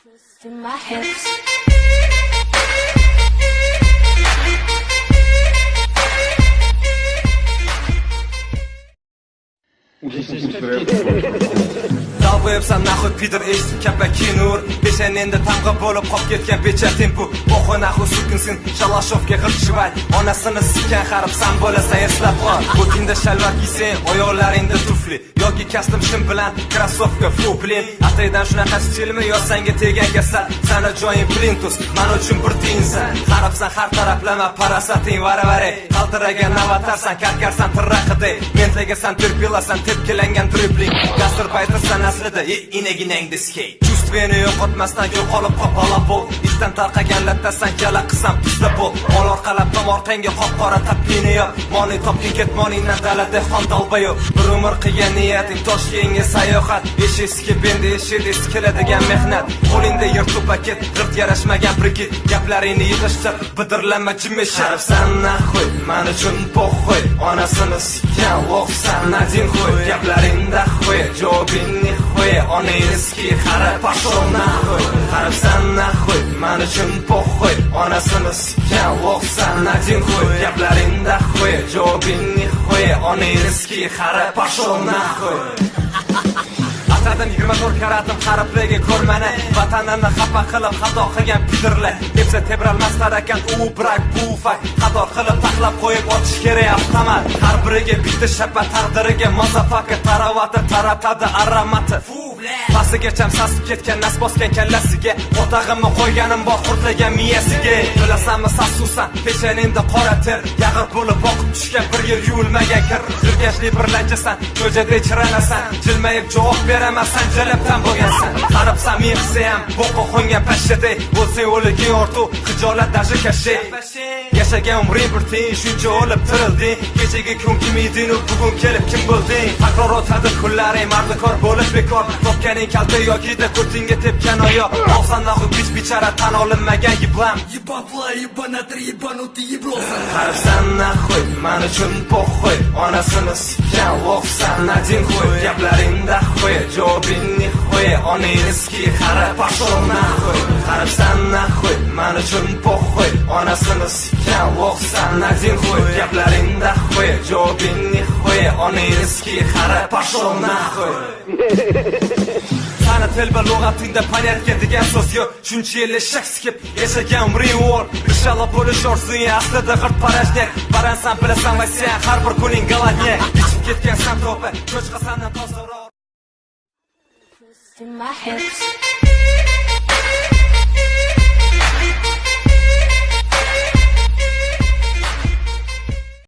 In my hips. Dalg'o'yibsan naxud pidir eshitib kapaki nur Peshanenda tamg'a bo'lib qolib ketgan becha tempo Bo'g'o naxu sukinsin shalashofga g'irchivay Onasini sikkan xaribsan bo'lasan eslab qol Bo'tingda shalvar kiysang oyoqlaringda tufli Yoki kastim shim bilan krossovka fublin Ataydan shunaqa stilmi yo sanga tegan kasal Sana joying plintus men uchun bir tiyinsan Xaribsan har taraflama parasating varavare Qaltiragan navatarsan karkarsan tirraqiday Mentlaygasan terpilasan tepkilangan dribling Gastarbaytersan aslida ineginangda skate Chustveni yo'qotmasdan yo'qolib qopala bo'l Itdan tarqagan lattasan yala qisam pista bo'l Mol orqalab tom orqangga qop-qora tapkini yop Moni topgin ketmoningdan dalada xon dalbayo Bir umr qilgan niyating Toshkentga sayohat Eshiski bendi eshidi keladigan mehnat Qo'lingda yirtuq paket g'irt yarashmagan brikit Gaplaringni yig'ishtir bidirlanma jimmish Sharifsan naxo'y men uchun po'xo'y Onasini sikkan o'qsan nadin qo'y Gaplaringda qo'y javobingni qo'y Onangizki qara pashol naxo'y Qarabsan naxo'y men uchun po'xo'y Onasini sikkan o'qsan nadin qo'y Gaplaringda qo'y javobingni qo'y Onangizki qara pashol naxo'y Atadim 24 karatim xaripligi ko'rmani Vatanini xafa qilib xato qilgan pidirlar Depsa tebralmas tarakan u brak bu fak Qator qilib taxlab qo'yib otish kerak avtomat Har biriga bitta shappa taqdiriga mazafaka Taravati taratadi aramati Pasigacha sasib ketgan nas bosgan kallasiga O'tag'imni qo'yganim bor qurtlagan miyasiga Bilasanmi sasuvsan peshaningda qora ter Yag'ir bo'lib boqib tushgan bir yil yuvilmagan kir Jirgashli bir lanjasan ko'jada chiranasan Jilmayib javob beramasan jalabdan bo'lgansan Qaribsan miyqsayam bo'qqa qo'ngan pashshaday Bo'lsang o'liging ortu hijolat dashi kashay Yashagan umring bir tiyin shuncha o'lib tirilding Kechagi kun kim eding bugun kelib kim bo'lding Takror o'tadi kunlaring mardikor bo'lib bekor Topganing kalta yokida ko'tingga tepgan oyoq Olsan naxu bich bichara tan olinmagan yiblam Yibabla yibanatri yibanuti yiblosan Qaribsan naxo'y men uchun po'xo'y Onasini sikkan o'qsan nadin qo'y Gaplaringda qo'y javobingni qo'y Onangizki qara pashol naxo'y Qaribsan naxo'y men uchun po'xo'y Onasini sikkan o'qsan nadin qo'y Gaplaringda qo'y javobingni qo'y Onangizki qara pashol naxo'y Sana telba lug'atingda понятga degan so'z yo'q Shuncha yil eshak sikib yashagan umring o'l Inshallah bo'lish orzung aslida g'irt parajnak Baransan bilasan va sen har bir kuning galadnyak Ichib ketgan san to'pi cho'chqasandan tozaroq In my hips.